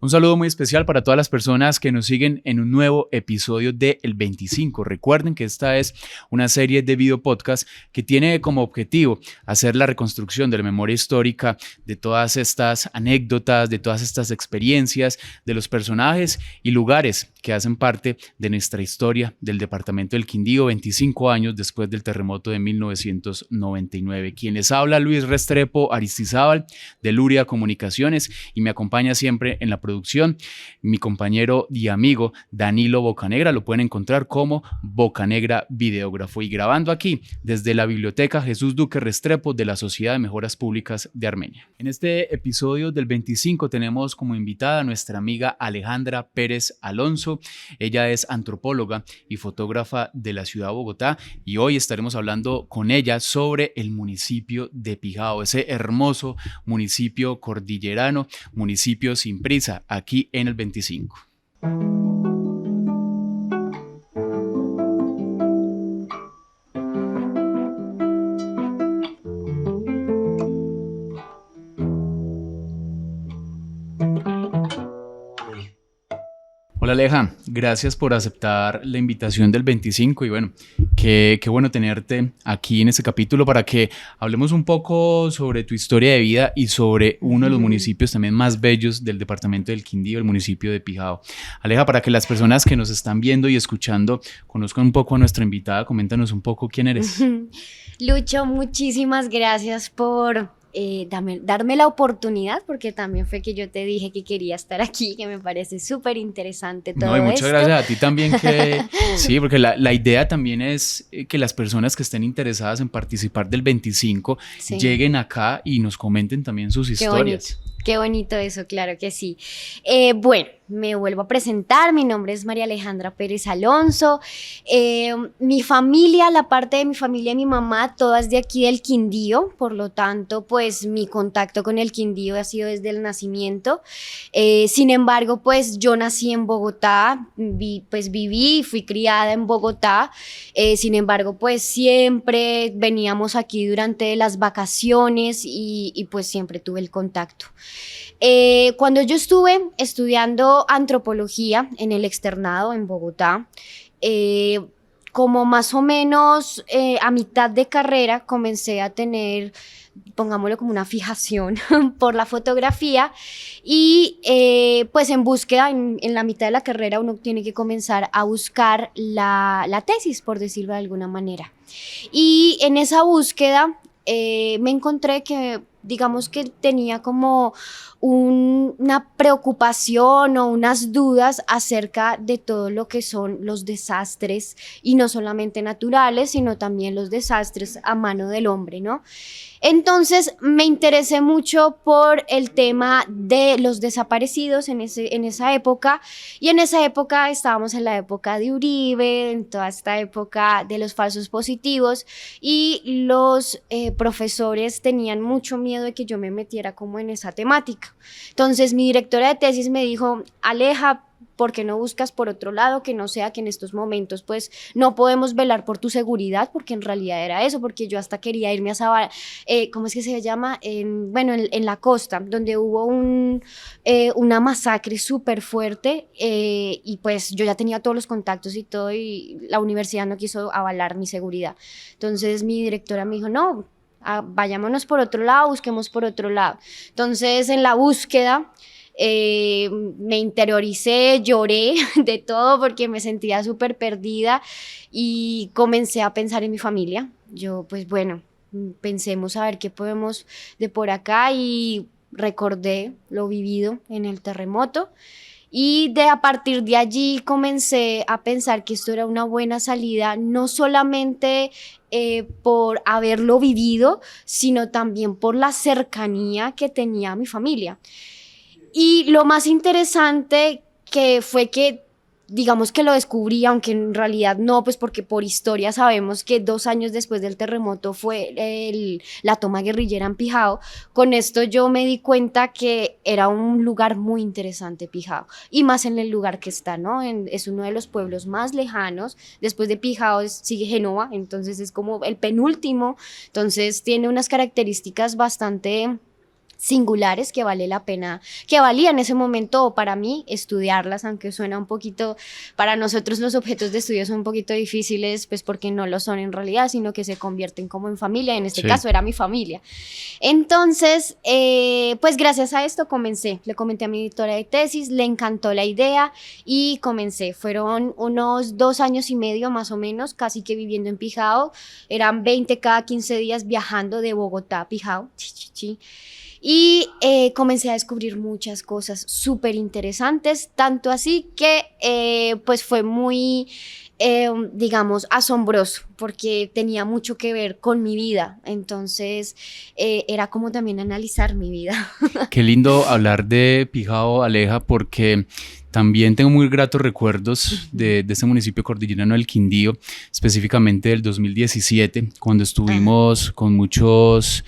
Un saludo muy especial para todas las personas que nos siguen en un nuevo episodio de El 25. Recuerden que esta es una serie de video podcast que tiene como objetivo hacer la reconstrucción de la memoria histórica de todas estas anécdotas, de todas estas experiencias, de los personajes y lugares que hacen parte de nuestra historia del departamento del Quindío 25 años después del terremoto de 1999. Quien les habla, Luis Restrepo Aristizábal de Luria Comunicaciones, y me acompaña siempre en la producción mi compañero y amigo Danilo Bocanegra. Lo pueden encontrar como Bocanegra Videógrafo, y grabando aquí desde la Biblioteca Jesús Duque Restrepo de la Sociedad de Mejoras Públicas de Armenia. En este episodio del 25 tenemos como invitada a nuestra amiga Alejandra Pérez Alonso. Ella es antropóloga y fotógrafa de la ciudad de Bogotá, y hoy estaremos hablando con ella sobre el municipio de Pijao, ese hermoso municipio cordillerano, municipio sin prisa, aquí en el 25. Hola Aleja, gracias por aceptar la invitación del 25, y bueno, qué bueno tenerte aquí en este capítulo para que hablemos un poco sobre tu historia de vida y sobre uno de los municipios también más bellos del departamento del Quindío, el municipio de Pijao. Aleja, para que las personas que nos están viendo y escuchando conozcan un poco a nuestra invitada, coméntanos un poco quién eres. Lucho, muchísimas gracias por darme la oportunidad, porque también fue que yo te dije que quería estar aquí, que me parece súper interesante todo esto. No, y muchas gracias a ti también, que sí, porque la idea también es que las personas que estén interesadas en participar del 25 sí, lleguen acá y nos comenten también sus historias. Qué bonito eso, claro que sí. Bueno, me vuelvo a presentar, mi nombre es María Alejandra Pérez Alonso. Mi familia, la parte de mi familia, mi mamá, todas de aquí del Quindío, por lo tanto, pues mi contacto con el Quindío ha sido desde el nacimiento. Sin embargo, pues yo nací en Bogotá, viví y fui criada en Bogotá. Sin embargo, pues siempre veníamos aquí durante las vacaciones y pues siempre tuve el contacto. Cuando yo estuve estudiando antropología en el externado en Bogotá, como más o menos a mitad de carrera comencé a tener, pongámoslo como una fijación por la fotografía, y pues en búsqueda, en la mitad de la carrera uno tiene que comenzar a buscar la tesis, por decirlo de alguna manera. Y en esa búsqueda me encontré que, digamos que tenía como una preocupación o unas dudas acerca de todo lo que son los desastres, y no solamente naturales, sino también los desastres a mano del hombre, ¿no? Entonces me interesé mucho por el tema de los desaparecidos en esa época, y en esa época estábamos en la época de Uribe, en toda esta época de los falsos positivos, y los profesores tenían mucho miedo de que yo me metiera como en esa temática. Entonces mi directora de tesis me dijo: Aleja, ¿por qué no buscas por otro lado, que no sea que en estos momentos pues no podemos velar por tu seguridad? Porque en realidad era eso, porque yo hasta quería irme a ¿cómo es que se llama? En la costa, donde hubo una masacre súper fuerte, y pues yo ya tenía todos los contactos y todo, y la universidad no quiso avalar mi seguridad. Entonces mi directora me dijo: no, vayámonos por otro lado, busquemos por otro lado. Entonces en la búsqueda me interioricé, lloré de todo porque me sentía súper perdida, y comencé a pensar en mi familia. Yo, pues bueno, pensemos a ver qué podemos de por acá, y recordé lo vivido en el terremoto. Y a partir de allí comencé a pensar que esto era una buena salida, no solamente por haberlo vivido, sino también por la cercanía que tenía a mi familia. Y lo más interesante que fue que, digamos que lo descubrí, aunque en realidad no, pues porque por historia sabemos que 2 años después del terremoto fue la toma guerrillera en Pijao. Con esto yo me di cuenta que era un lugar muy interesante Pijao, y más en el lugar que está, ¿no? Es uno de los pueblos más lejanos. Después de Pijao sigue Génova, entonces es como el penúltimo. Entonces tiene unas características bastante singulares que vale la pena, que valía en ese momento para mí estudiarlas, aunque suena un poquito, para nosotros los objetos de estudio son un poquito difíciles, pues porque no lo son en realidad, sino que se convierten como en familia, en este caso era mi familia. Entonces, pues gracias a esto le comenté a mi editora de tesis, le encantó la idea y comencé. Fueron unos 2 años y medio más o menos, casi que viviendo en Pijao, eran 20 cada 15 días viajando de Bogotá a Pijao, y comencé a descubrir muchas cosas súper interesantes, tanto así que pues fue muy, digamos, asombroso, porque tenía mucho que ver con mi vida, entonces era como también analizar mi vida. Qué lindo hablar de Pijao, Aleja, porque también tengo muy gratos recuerdos de este municipio cordillerano del Quindío, específicamente del 2017, cuando estuvimos con muchas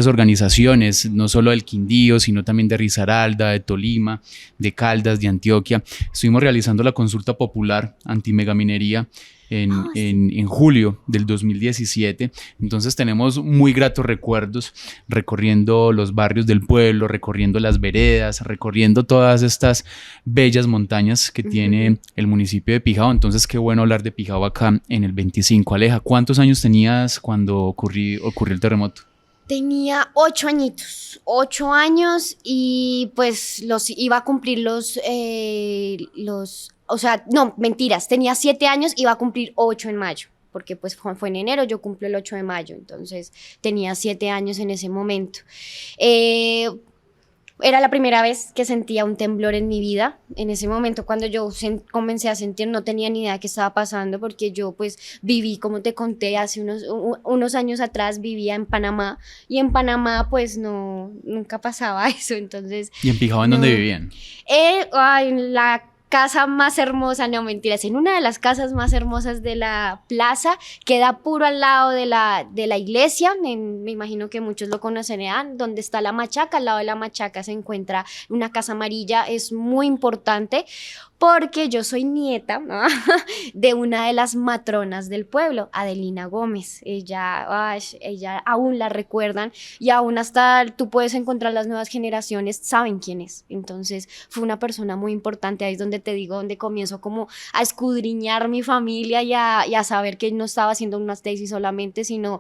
organizaciones, no solo del Quindío, sino también de Risaralda, de Tolima, de Caldas, de Antioquia. Estuvimos realizando la consulta popular anti-megaminería en julio del 2017. Entonces tenemos muy gratos recuerdos recorriendo los barrios del pueblo, recorriendo las veredas, recorriendo todas estas bellas montañas que tiene el municipio de Pijao. Entonces qué bueno hablar de Pijao acá en el 25. Aleja, ¿cuántos años tenías cuando ocurrió el terremoto? Tenía 8 añitos, 8 años y pues iba a cumplir o sea, no, mentiras, tenía 7 años, iba a cumplir 8 en mayo, porque pues fue en enero, yo cumplo el 8 de mayo, entonces tenía 7 años en ese momento. Era la primera vez que sentía un temblor en mi vida. En ese momento, cuando yo comencé a sentir, no tenía ni idea de qué estaba pasando, porque yo pues viví, como te conté, hace unos años atrás vivía en Panamá, y en Panamá pues nunca pasaba eso, entonces... ¿Y en Pijao en dónde vivían? En la casa más hermosa, no mentiras, en una de las casas más hermosas de la plaza, queda puro al lado de la iglesia, me imagino que muchos lo conocerán, donde está la machaca. Al lado de la machaca se encuentra una casa amarilla, es muy importante porque yo soy nieta, ¿no?, de una de las matronas del pueblo, Adelina Gómez. Ella aún la recuerdan, y aún hasta tú puedes encontrar las nuevas generaciones, saben quién es. Entonces fue una persona muy importante. Ahí es donde te digo, donde comienzo como a escudriñar mi familia y a saber que no estaba haciendo una tesis solamente, sino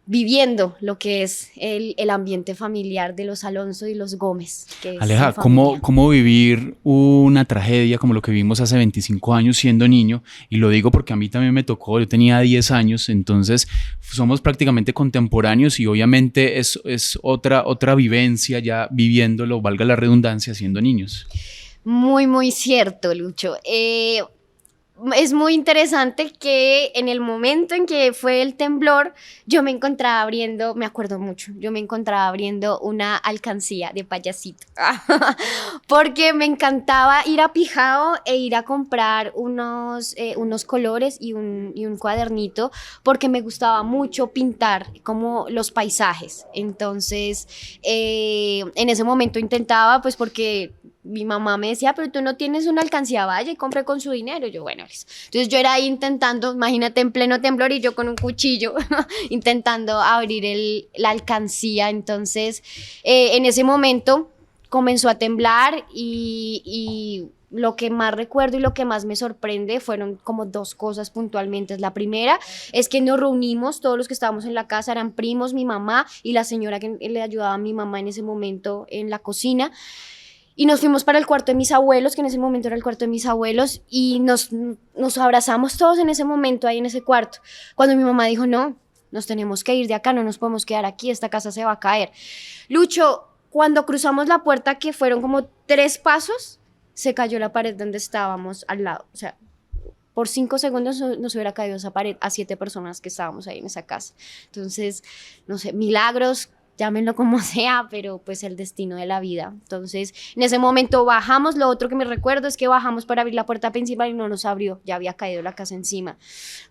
viviendo lo que es el ambiente familiar de los Alonso y los Gómez. Aleja, ¿cómo vivir una tragedia como lo que vivimos hace 25 años siendo niño? Y lo digo porque a mí también me tocó, yo tenía 10 años, entonces somos prácticamente contemporáneos, y obviamente es otra vivencia ya viviéndolo, valga la redundancia, siendo niños. Muy, muy cierto, Lucho. Es muy interesante que en el momento en que fue el temblor, yo me encontraba abriendo, me acuerdo mucho, yo me encontraba abriendo una alcancía de payasito, porque me encantaba ir a Pijao e ir a comprar unos colores y un cuadernito, porque me gustaba mucho pintar como los paisajes. Entonces, en ese momento intentaba, pues porque mi mamá me decía, pero tú no tienes una alcancía, vaya y compre con su dinero. Yo, bueno, listo. Entonces yo era ahí intentando, imagínate, en pleno temblor, y yo con un cuchillo intentando abrir la alcancía. Entonces, en ese momento comenzó a temblar, y lo que más recuerdo y lo que más me sorprende fueron como 2 cosas puntualmente. La primera es que nos reunimos, todos los que estábamos en la casa, eran primos, mi mamá y la señora que le ayudaba a mi mamá en ese momento en la cocina. Y nos fuimos para el cuarto de mis abuelos, que en ese momento era el cuarto de mis abuelos, y nos abrazamos todos en ese momento, ahí en ese cuarto. Cuando mi mamá dijo, no, nos tenemos que ir de acá, no nos podemos quedar aquí, esta casa se va a caer. Lucho, cuando cruzamos la puerta, que fueron como 3 pasos, se cayó la pared donde estábamos al lado. O sea, por 5 segundos nos hubiera caído esa pared a 7 personas que estábamos ahí en esa casa. Entonces, no sé, milagros, llámenlo como sea, pero pues el destino de la vida. Entonces, en ese momento bajamos. Lo otro que me recuerdo es que bajamos para abrir la puerta principal y no nos abrió, ya había caído la casa encima.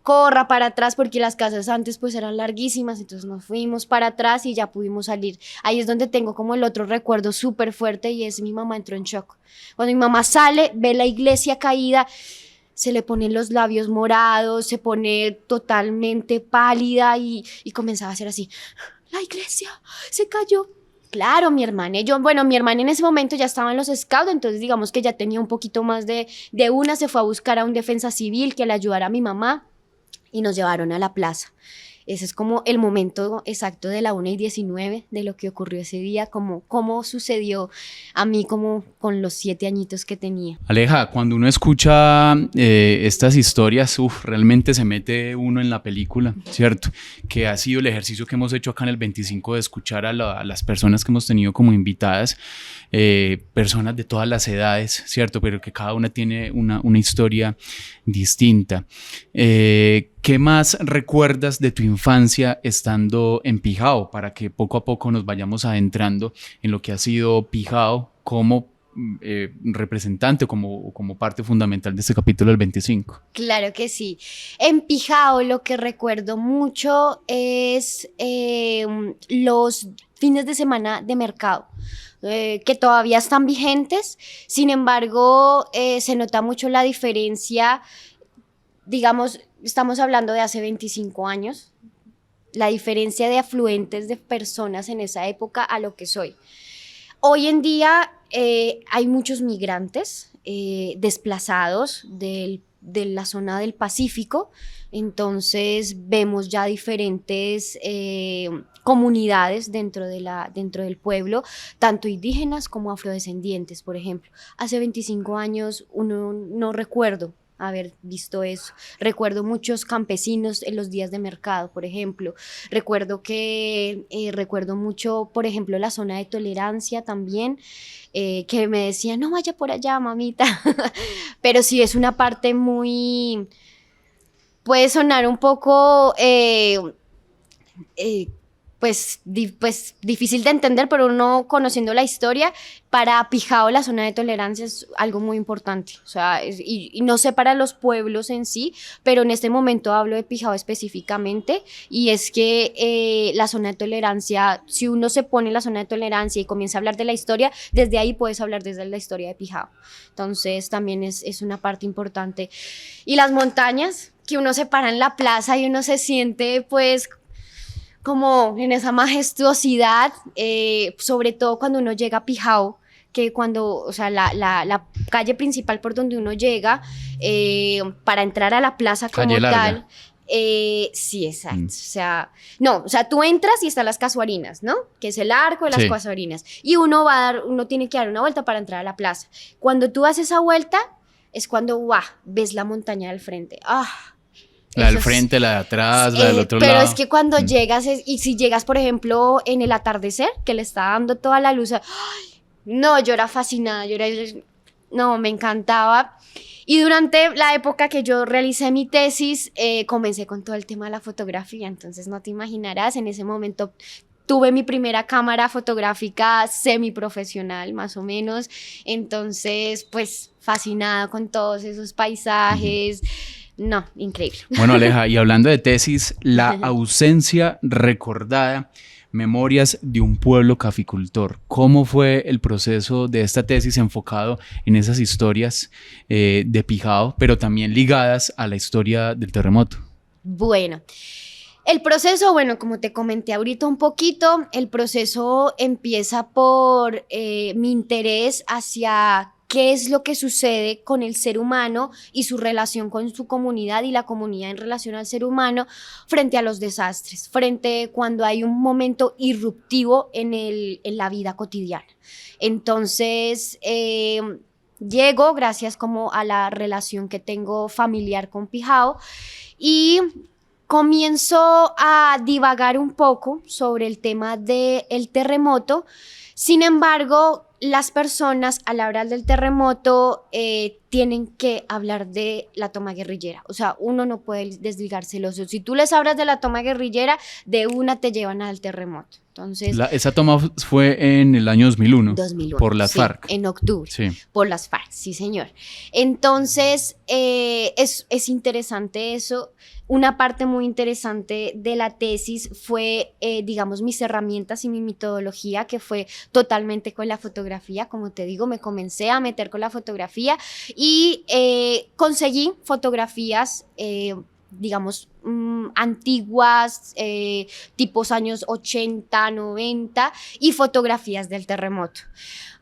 Corra para atrás, porque las casas antes pues eran larguísimas, entonces nos fuimos para atrás y ya pudimos salir. Ahí es donde tengo como el otro recuerdo súper fuerte, y es mi mamá entró en shock. Cuando mi mamá sale, ve la iglesia caída, se le ponen los labios morados, se pone totalmente pálida y comenzaba a hacer así: la iglesia se cayó. Claro, mi hermana y yo, bueno, mi hermana en ese momento ya estaba en los scouts, entonces digamos que ya tenía un poquito más de una, se fue a buscar a un defensa civil que le ayudara a mi mamá y nos llevaron a la plaza. Ese es como el momento exacto de la 1:19 de lo que ocurrió ese día, cómo sucedió a mí como con los 7 añitos que tenía. Aleja, cuando uno escucha estas historias, realmente se mete uno en la película, ¿cierto? Que ha sido el ejercicio que hemos hecho acá en el 25 de escuchar a las personas que hemos tenido como invitadas, personas de todas las edades, ¿cierto? Pero que cada una tiene una historia distinta. ¿Qué más recuerdas de tu infancia estando en Pijao? Para que poco a poco nos vayamos adentrando en lo que ha sido Pijao como representante, como parte fundamental de este capítulo del 25. Claro que sí. En Pijao lo que recuerdo mucho es los fines de semana de mercado. Que todavía están vigentes, sin embargo, se nota mucho la diferencia, digamos, estamos hablando de hace 25 años, la diferencia de afluentes de personas en esa época a lo que soy. Hoy en día hay muchos migrantes desplazados de la zona del Pacífico, entonces vemos ya diferentes comunidades dentro del pueblo, tanto indígenas como afrodescendientes, por ejemplo. Hace 25 años no recuerdo haber visto eso. Recuerdo muchos campesinos en los días de mercado, por ejemplo. Recuerdo mucho, por ejemplo, la zona de tolerancia también, que me decían, no vaya por allá, mamita. Pero sí es una parte muy... Puede sonar un poco... pues difícil de entender, pero uno conociendo la historia, para Pijao la zona de tolerancia es algo muy importante, o sea, y no sé para los pueblos en sí, pero en este momento hablo de Pijao específicamente, y es que la zona de tolerancia, si uno se pone en la zona de tolerancia y comienza a hablar de la historia, desde ahí puedes hablar desde la historia de Pijao, entonces también es una parte importante. Y las montañas, que uno se para en la plaza y uno se siente pues como en esa majestuosidad, sobre todo cuando uno llega a Pijao, que o sea, la calle principal por donde uno llega, para entrar a la plaza como Calle larga. tal, sí, exacto, o sea, tú entras y están las casuarinas, ¿no? Que es el arco de las casuarinas, y uno tiene que dar una vuelta para entrar a la plaza. Cuando tú haces esa vuelta, es cuando, ves la montaña del frente, La del frente, la de atrás, la del otro lado. Pero es que cuando llegas, y si llegas, por ejemplo, en el atardecer, que le está dando toda la luz, no, yo era fascinada, no, me encantaba. Y durante la época que yo realicé mi tesis, comencé con todo el tema de la fotografía, entonces no te imaginarás, en ese momento tuve mi primera cámara fotográfica semiprofesional, más o menos, entonces, pues, fascinada con todos esos paisajes. No, increíble. Bueno, Aleja, y hablando de tesis, la ausencia recordada, memorias de un pueblo caficultor. ¿Cómo fue el proceso de esta tesis enfocado en esas historias de Pijao, pero también ligadas a la historia del terremoto? Bueno, el proceso, como te comenté ahorita un poquito, el proceso empieza por mi interés hacia qué es lo que sucede con el ser humano y su relación con su comunidad y la comunidad en relación al ser humano frente a los desastres, frente cuando hay un momento irruptivo en la vida cotidiana. Entonces, llego gracias como a la relación que tengo familiar con Pijao y comienzo a divagar un poco sobre el tema del terremoto. Sin embargo, las personas al hablar del terremoto tienen que hablar de la toma guerrillera. O sea, uno no puede desligarse los ojos. Si tú les hablas de la toma guerrillera, de una te llevan al terremoto. Entonces, esa toma fue en el año 2001, por las FARC. En octubre, sí. Por las FARC, sí señor. Entonces, es interesante eso. Una parte muy interesante de la tesis fue, digamos, mis herramientas y mi metodología, que fue totalmente con la fotografía. Como te digo, me comencé a meter con la fotografía y conseguí fotografías, digamos, antiguas, tipos años 80, 90 y fotografías del terremoto.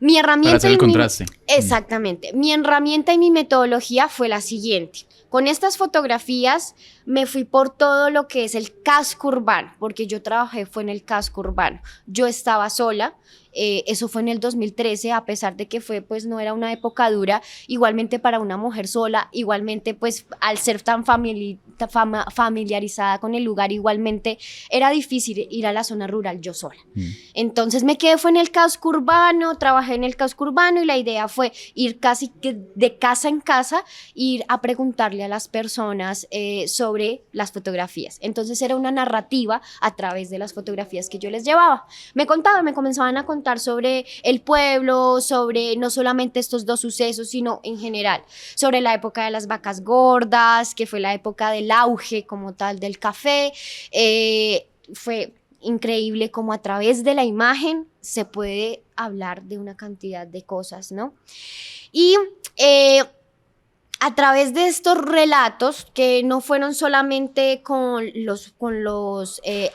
Mi herramienta Para hacer el contraste. Exactamente. Mi herramienta y mi metodología fue la siguiente. Con estas fotografías me fui por todo lo que es el casco urbano, porque yo trabajé fue en el casco urbano. Yo estaba sola, eso fue en el 2013, a pesar de que fue, pues no era una época dura, igualmente para una mujer sola, igualmente pues al ser tan familiarizada con el lugar, igualmente era difícil ir a la zona rural yo sola. Entonces me quedé fue en el casco urbano, trabajé en el casco urbano y la idea fue ir casi que de casa en casa, ir a preguntarle a las personas sobre las fotografías. Entonces era una narrativa a través de las fotografías que yo les llevaba. Me comenzaban a contar sobre el pueblo, sobre no solamente estos dos sucesos, sino en general, sobre la época de las vacas gordas, que fue la época del auge como tal del café. Fue increíble cómo a través de la imagen se puede hablar de una cantidad de cosas, ¿no? Y a través de estos relatos, que no fueron solamente con los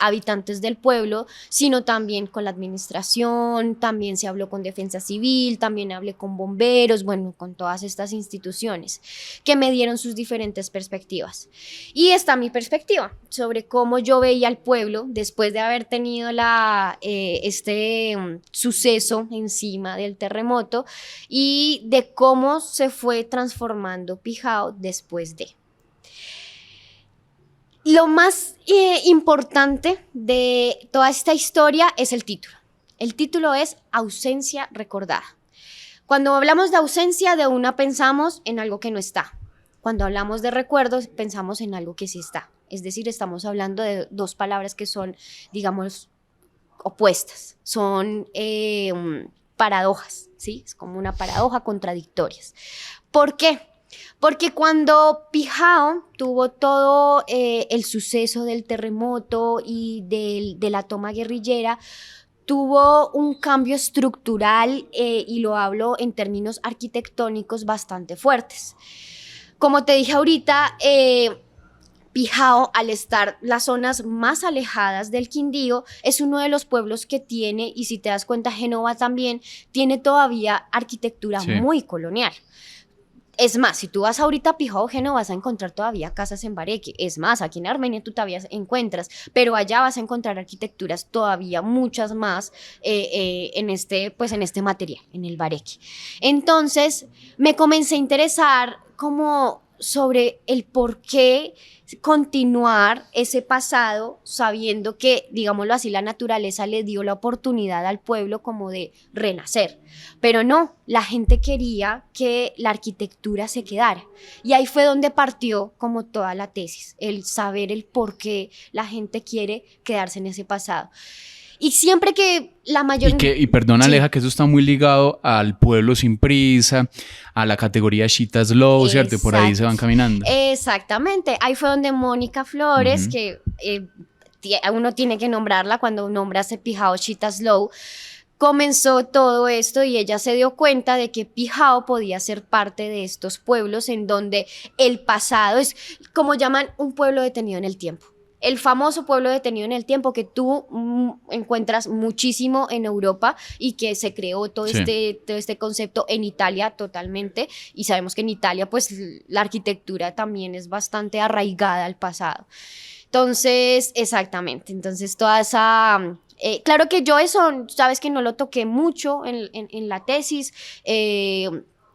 habitantes del pueblo, sino también con la administración, también se habló con Defensa Civil, también hablé con bomberos, bueno, con todas estas instituciones que me dieron sus diferentes perspectivas. Y está mi perspectiva sobre cómo yo veía al pueblo después de haber tenido suceso encima del terremoto y de cómo se fue transformando Pijao después de. Lo más importante de toda esta historia es el título. El título es Ausencia recordada. Cuando hablamos de ausencia, de una pensamos en algo que no está. Cuando hablamos de recuerdos, pensamos en algo que sí está. Es decir, estamos hablando de dos palabras que son, digamos, opuestas. Son paradojas, ¿sí? Es como una paradoja contradictorias. ¿Por qué? Porque cuando Pijao tuvo todo el suceso del terremoto y de la toma guerrillera, tuvo un cambio estructural y lo hablo en términos arquitectónicos bastante fuertes. Como te dije ahorita, Pijao, al estar las zonas más alejadas del Quindío, es uno de los pueblos que tiene, y si te das cuenta, Génova también tiene todavía arquitectura muy colonial. Es más, si tú vas ahorita a Pijao, Génova, vas a encontrar todavía casas en Bareque. Es más, aquí en Armenia tú todavía encuentras, pero allá vas a encontrar arquitecturas todavía muchas más en este material, en el Bareque. Entonces, me comencé a interesar como sobre el por qué continuar ese pasado sabiendo que, digámoslo así, la naturaleza le dio la oportunidad al pueblo como de renacer. Pero no, la gente quería que la arquitectura se quedara. Y ahí fue donde partió como toda la tesis, el saber el por qué la gente quiere quedarse en ese pasado. Y siempre que la mayoría... Y perdona, Aleja, que eso está muy ligado al pueblo sin prisa, a la categoría Chita Slow, ¿cierto? Y por ahí se van caminando. Exactamente. Ahí fue donde Mónica Flores, que uno tiene que nombrarla cuando nombras el Pijao Chita Slow, comenzó todo esto y ella se dio cuenta de que Pijao podía ser parte de estos pueblos en donde el pasado es, como llaman, un pueblo detenido en el tiempo. El famoso pueblo detenido en el tiempo que tú encuentras muchísimo en Europa y que se creó todo este concepto en Italia totalmente, y sabemos que en Italia pues la arquitectura también es bastante arraigada al pasado. Entonces, exactamente, entonces toda esa... claro que yo eso, sabes que no lo toqué mucho en la tesis,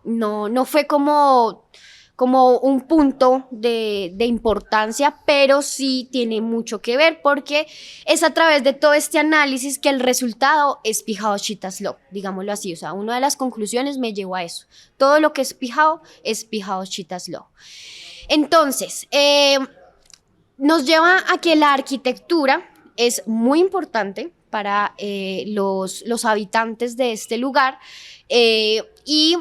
no fue como un punto de importancia, pero sí tiene mucho que ver porque es a través de todo este análisis que el resultado es Pijao Chita Slow, digámoslo así. O sea, una de las conclusiones me llevó a eso. Todo lo que es Pijao Chita Slow. Entonces, nos lleva a que la arquitectura es muy importante para los habitantes de este lugar y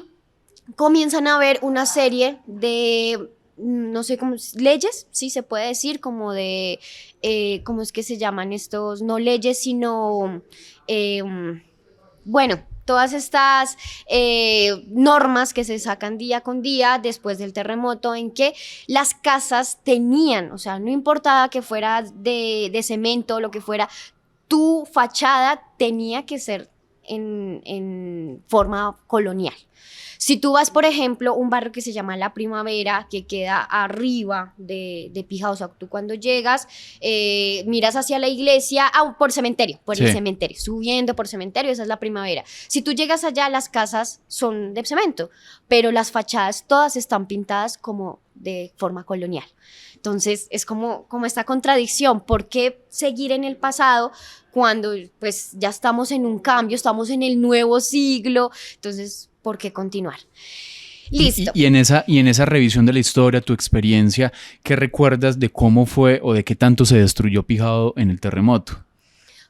comienzan a haber una serie de, no sé cómo, leyes, sí se puede decir, como de, ¿cómo es que se llaman estos? No leyes, sino, bueno, todas estas normas que se sacan día con día después del terremoto, en que las casas tenían, o sea, no importaba que fuera de cemento o lo que fuera, tu fachada tenía que ser en forma colonial. Si tú vas, por ejemplo, a un barrio que se llama La Primavera, que queda arriba de Pijao, o sea, tú cuando llegas, miras hacia la iglesia, por cementerio, por el cementerio, subiendo por cementerio, esa es La Primavera. Si tú llegas allá, las casas son de cemento, pero las fachadas todas están pintadas como de forma colonial. Entonces, es como esta contradicción. ¿Por qué seguir en el pasado cuando pues ya estamos en un cambio, estamos en el nuevo siglo? Entonces, ¿por qué continuar? Listo. Y en esa revisión de la historia, tu experiencia, ¿qué recuerdas de cómo fue o de qué tanto se destruyó Pijao en el terremoto?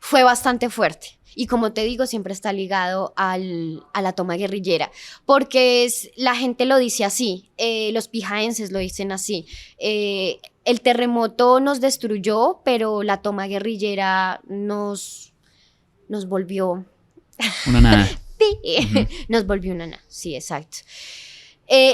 Fue bastante fuerte. Y como te digo, siempre está ligado a la toma guerrillera, porque la gente lo dice así, los pijaenses lo dicen así. El terremoto nos destruyó, pero la toma guerrillera nos volvió... Una nada. Sí, nos volvió una nada, sí, exacto.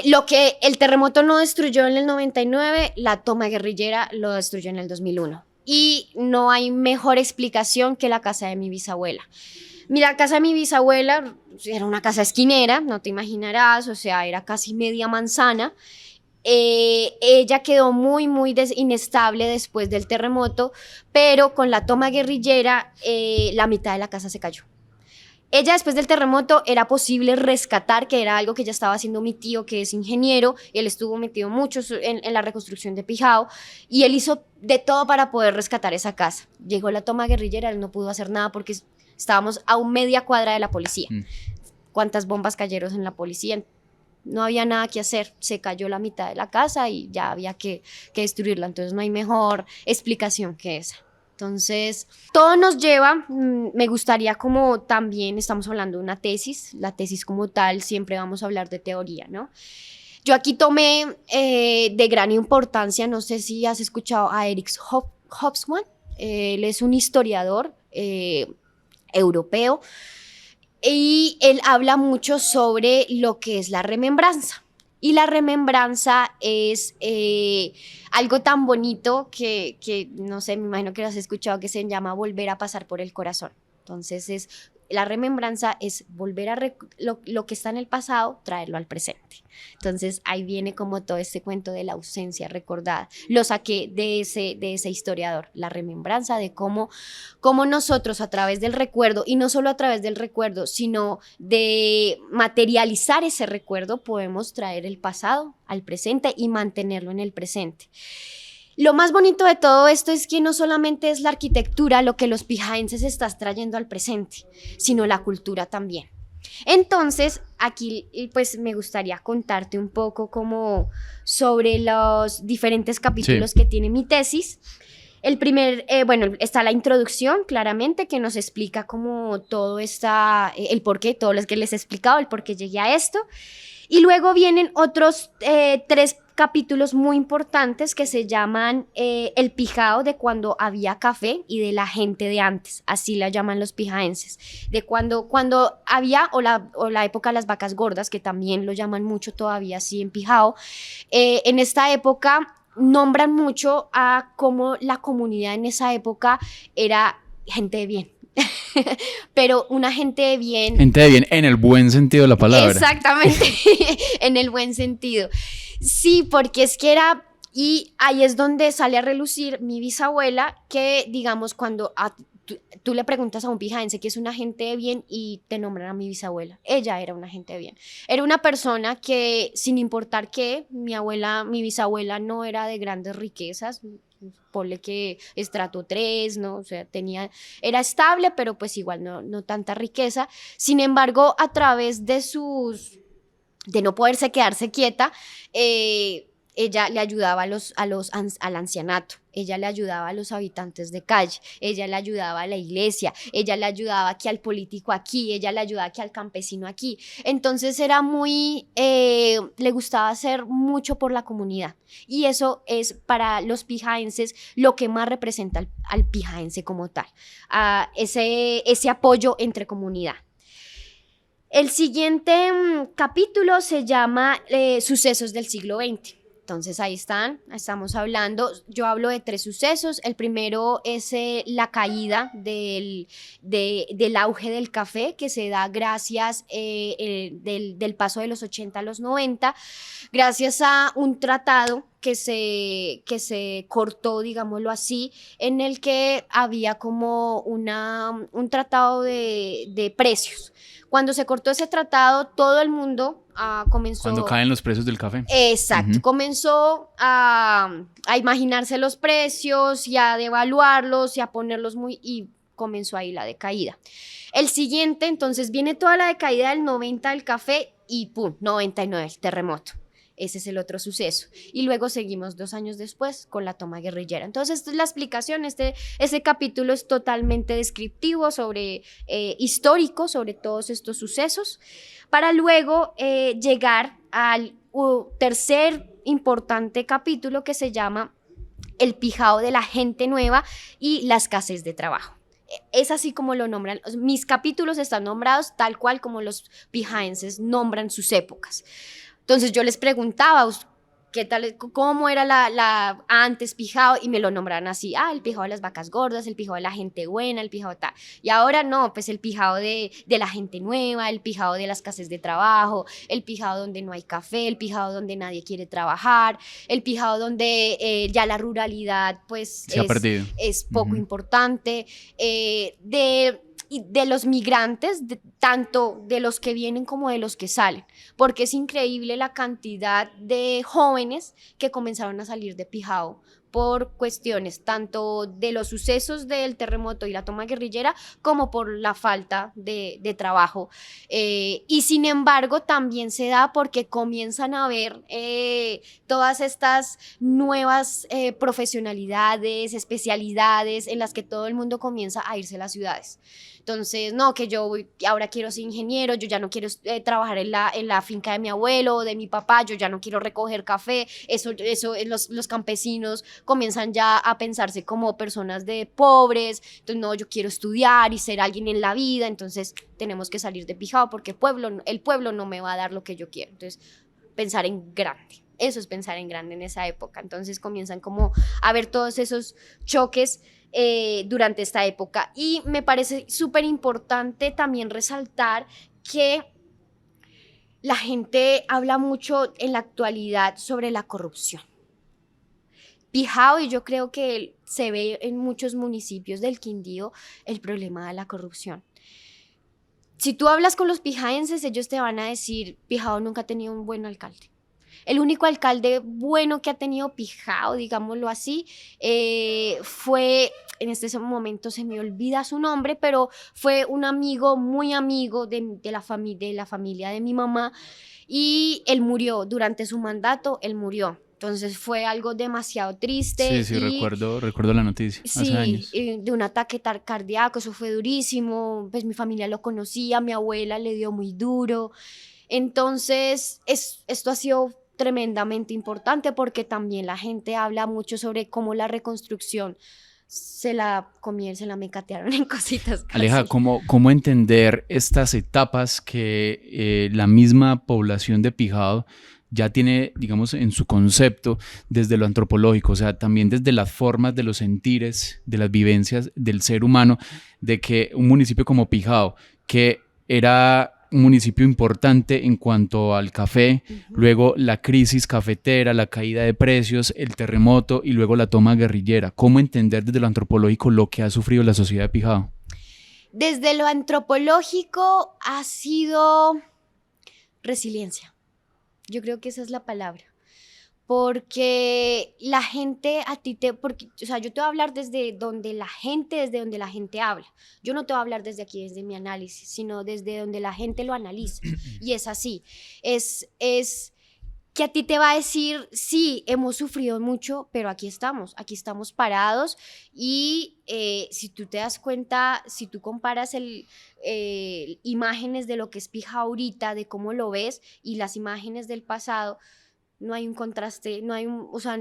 Lo que el terremoto no destruyó en el 99, la toma guerrillera lo destruyó en el 2001. Y no hay mejor explicación que la casa de mi bisabuela. Mira, la casa de mi bisabuela era una casa esquinera, no te imaginarás, o sea, era casi media manzana. Ella quedó muy, muy inestable después del terremoto, pero con la toma guerrillera, la mitad de la casa se cayó. Ella después del terremoto era posible rescatar, que era algo que ya estaba haciendo mi tío, que es ingeniero, y él estuvo metido mucho en la reconstrucción de Pijao, y él hizo de todo para poder rescatar esa casa. Llegó la toma guerrillera, él no pudo hacer nada porque estábamos a media cuadra de la policía. ¿Cuántas bombas cayeron en la policía? No había nada que hacer, se cayó la mitad de la casa y ya había que destruirla, entonces no hay mejor explicación que esa. Entonces, todo nos lleva, me gustaría como también estamos hablando de una tesis, la tesis como tal, siempre vamos a hablar de teoría, ¿no? Yo aquí tomé de gran importancia, no sé si has escuchado a Eric Hobsbawm, él es un historiador europeo y él habla mucho sobre lo que es la remembranza. Y la remembranza es algo tan bonito que, no sé, me imagino que lo has escuchado, que se llama volver a pasar por el corazón. Entonces, la remembranza es volver a lo que está en el pasado, traerlo al presente. Entonces, ahí viene como todo este cuento de la ausencia recordada. Lo saqué de ese historiador, la remembranza de cómo nosotros a través del recuerdo, y no solo a través del recuerdo, sino de materializar ese recuerdo, podemos traer el pasado al presente y mantenerlo en el presente. Lo más bonito de todo esto es que no solamente es la arquitectura lo que los pijaenses están trayendo al presente, sino la cultura también. Entonces, aquí pues me gustaría contarte un poco como sobre los diferentes capítulos que tiene mi tesis. El primer, bueno, está la introducción, claramente, que nos explica como todo el por qué, todo lo que les he explicado, el por qué llegué a esto. Y luego vienen otros 3 capítulos muy importantes que se llaman el Pijao de cuando había café y de la gente de antes, así la llaman los pijaenses, de cuando había o la época de las vacas gordas, que también lo llaman mucho todavía así en Pijao. En esta época nombran mucho a cómo la comunidad en esa época era gente de bien. Pero una gente de bien. Gente de bien en el buen sentido de la palabra. Exactamente, en el buen sentido. Sí, porque es que era, y ahí es donde sale a relucir mi bisabuela, que digamos cuando tú le preguntas a un pijaense que es una gente de bien y te nombran a mi bisabuela, ella era una gente de bien. Era una persona que sin importar qué, mi bisabuela no era de grandes riquezas, ponle que estrato 3, ¿no? O sea, era estable, pero pues igual no tanta riqueza. Sin embargo, a través de no poderse quedarse quieta, ella le ayudaba al ancianato, ella le ayudaba a los habitantes de calle, ella le ayudaba a la iglesia, ella le ayudaba aquí al político aquí, ella le ayudaba aquí al campesino aquí. Entonces era le gustaba hacer mucho por la comunidad. Y eso es para los pijaenses lo que más representa al pijaense como tal, ese apoyo entre comunidad. El siguiente capítulo se llama Sucesos del siglo XX. Entonces ahí estamos hablando, yo hablo de 3 sucesos. El primero es la caída del auge del café, que se da gracias del paso de los 80 a los 90, gracias a un tratado que se cortó, digámoslo así, en el que había como un tratado de precios. Cuando se cortó ese tratado, todo el mundo comenzó... Cuando caen los precios del café. Exacto, comenzó a imaginarse los precios y a devaluarlos y a ponerlos y comenzó ahí la decaída. El siguiente, entonces, viene toda la decaída del 90 del café y ¡pum! 99, el terremoto. Ese es el otro suceso. Y luego seguimos 2 años después con la toma guerrillera. Entonces, la explicación, ese capítulo es totalmente descriptivo, histórico sobre todos estos sucesos, para luego llegar al tercer importante capítulo que se llama El pijao de la gente nueva y la escasez de trabajo. Es así como lo nombran. Mis capítulos están nombrados tal cual como los pijaenses nombran sus épocas. Entonces yo les preguntaba, ¿qué tal, cómo era la antes pijao? Y me lo nombraron así, el pijao de las vacas gordas, el pijao de la gente buena, el pijao tal. Y ahora no, pues el pijao de la gente nueva, el pijao de la escasez de trabajo, el pijao donde no hay café, el pijao donde nadie quiere trabajar, el pijao donde ya la ruralidad pues se ha perdido. Es poco importante, de los migrantes, tanto de los que vienen como de los que salen, porque es increíble la cantidad de jóvenes que comenzaron a salir de Pijao por cuestiones tanto de los sucesos del terremoto y la toma guerrillera como por la falta de trabajo. Y sin embargo también se da porque comienzan a ver todas estas nuevas profesionalidades, especialidades en las que todo el mundo comienza a irse a las ciudades. Entonces, no, que yo ahora quiero ser ingeniero, yo ya no quiero trabajar en la finca de mi abuelo o de mi papá, yo ya no quiero recoger café. Eso los campesinos comienzan ya a pensarse como personas de pobres. Entonces, no, yo quiero estudiar y ser alguien en la vida. Entonces, tenemos que salir de Pijao porque el pueblo no me va a dar lo que yo quiero. Entonces, pensar en grande. Eso es pensar en grande en esa época. Entonces, comienzan como a ver todos esos choques durante esta época. Y me parece súper importante también resaltar que la gente habla mucho en la actualidad sobre la corrupción. Pijao, y yo creo que se ve en muchos municipios del Quindío el problema de la corrupción. Si tú hablas con los pijaenses, ellos te van a decir, Pijao nunca ha tenido un buen alcalde. El único alcalde bueno que ha tenido Pijao, digámoslo así, fue, en este momento se me olvida su nombre, pero fue un amigo, muy amigo de la familia de mi mamá, y él murió durante su mandato, él murió. Entonces fue algo demasiado triste. Sí, recuerdo la noticia, hace años. De un ataque cardíaco, eso fue durísimo, pues mi familia lo conocía, mi abuela le dio muy duro. Entonces esto ha sido tremendamente importante porque también la gente habla mucho sobre cómo la reconstrucción se la mecatearon en cositas casi. Aleja, ¿cómo entender estas etapas que la misma población de Pijao ya tiene, digamos, en su concepto desde lo antropológico, o sea, también desde las formas de los sentires, de las vivencias del ser humano, de que un municipio como Pijao, que era un municipio importante en cuanto al café, luego la crisis cafetera, la caída de precios, el terremoto y luego la toma guerrillera? ¿Cómo entender desde lo antropológico lo que ha sufrido la sociedad de Pijao? Desde lo antropológico ha sido resiliencia. Yo creo que esa es la palabra. Porque la gente o sea, yo te voy a hablar desde donde la gente habla. Yo no te voy a hablar desde aquí, desde mi análisis, sino desde donde la gente lo analiza. Y es así. Es que a ti te va a decir, sí, hemos sufrido mucho, pero aquí estamos parados. Y si tú te das cuenta, si tú comparas imágenes de lo que es Pijao ahorita, de cómo lo ves, y las imágenes del pasado, no hay un contraste, o sea,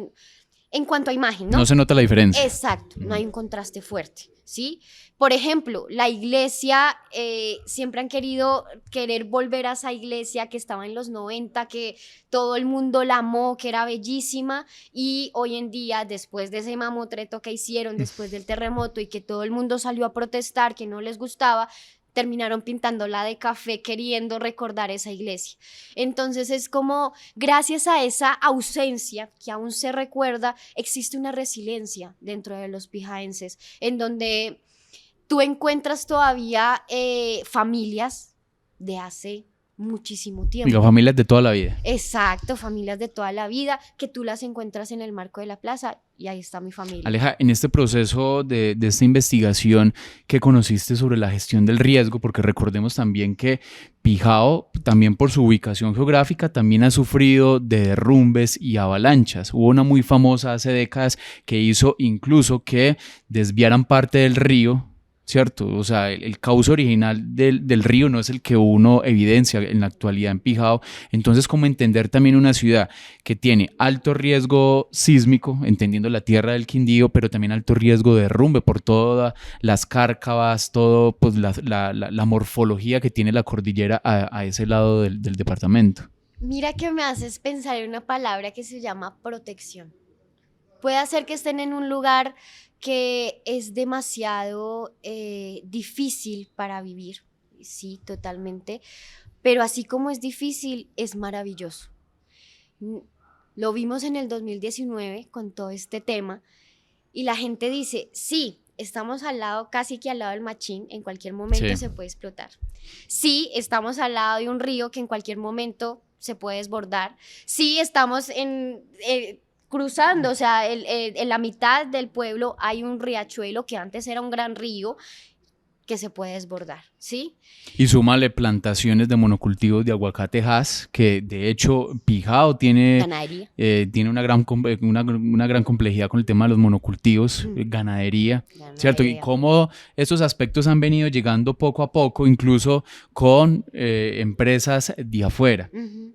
en cuanto a imagen, ¿no? No se nota la diferencia. Exacto, no hay un contraste fuerte, ¿sí? Por ejemplo, la iglesia, siempre han querer volver a esa iglesia que estaba en los 90, que todo el mundo la amó, que era bellísima, y hoy en día, después de ese mamotreto que hicieron, después del terremoto, y que todo el mundo salió a protestar, que no les gustaba, terminaron pintándola de café queriendo recordar esa iglesia. Entonces es como, gracias a esa ausencia que aún se recuerda, existe una resiliencia dentro de los pijaenses, en donde tú encuentras todavía familias de hace muchísimo tiempo. Y las familias de toda la vida. Exacto, familias de toda la vida que tú las encuentras en el marco de la plaza y ahí está mi familia. Aleja, en este proceso de esta investigación que conociste sobre la gestión del riesgo, porque recordemos también que Pijao, también por su ubicación geográfica, también ha sufrido de derrumbes y avalanchas. Hubo una muy famosa hace décadas que hizo incluso que desviaran parte del río, ¿cierto? O sea, el cauce original del río no es el que uno evidencia en la actualidad en Pijao. Entonces, ¿cómo entender también una ciudad que tiene alto riesgo sísmico, entendiendo la tierra del Quindío, pero también alto riesgo de derrumbe por todas las cárcavas, todo pues, la morfología que tiene la cordillera a ese lado del departamento? Mira que me haces pensar en una palabra que se llama protección. Puede ser que estén en un lugar que es demasiado difícil para vivir, sí, totalmente, pero así como es difícil, es maravilloso. Lo vimos en el 2019 con todo este tema y la gente dice, sí, estamos al lado, casi que al lado del Machín, en cualquier momento Sí. se puede explotar. Sí, estamos al lado de un río que en cualquier momento se puede desbordar. Sí, estamos cruzando, o sea, en la mitad del pueblo hay un riachuelo que antes era un gran río que se puede desbordar, ¿sí? Y súmale plantaciones de monocultivos de aguacatejas, que de hecho Pijao tiene, Ganadería. tiene una gran complejidad con el tema de los monocultivos, ganadería, ¿cierto? Y cómo estos aspectos han venido llegando poco a poco, incluso con empresas de afuera,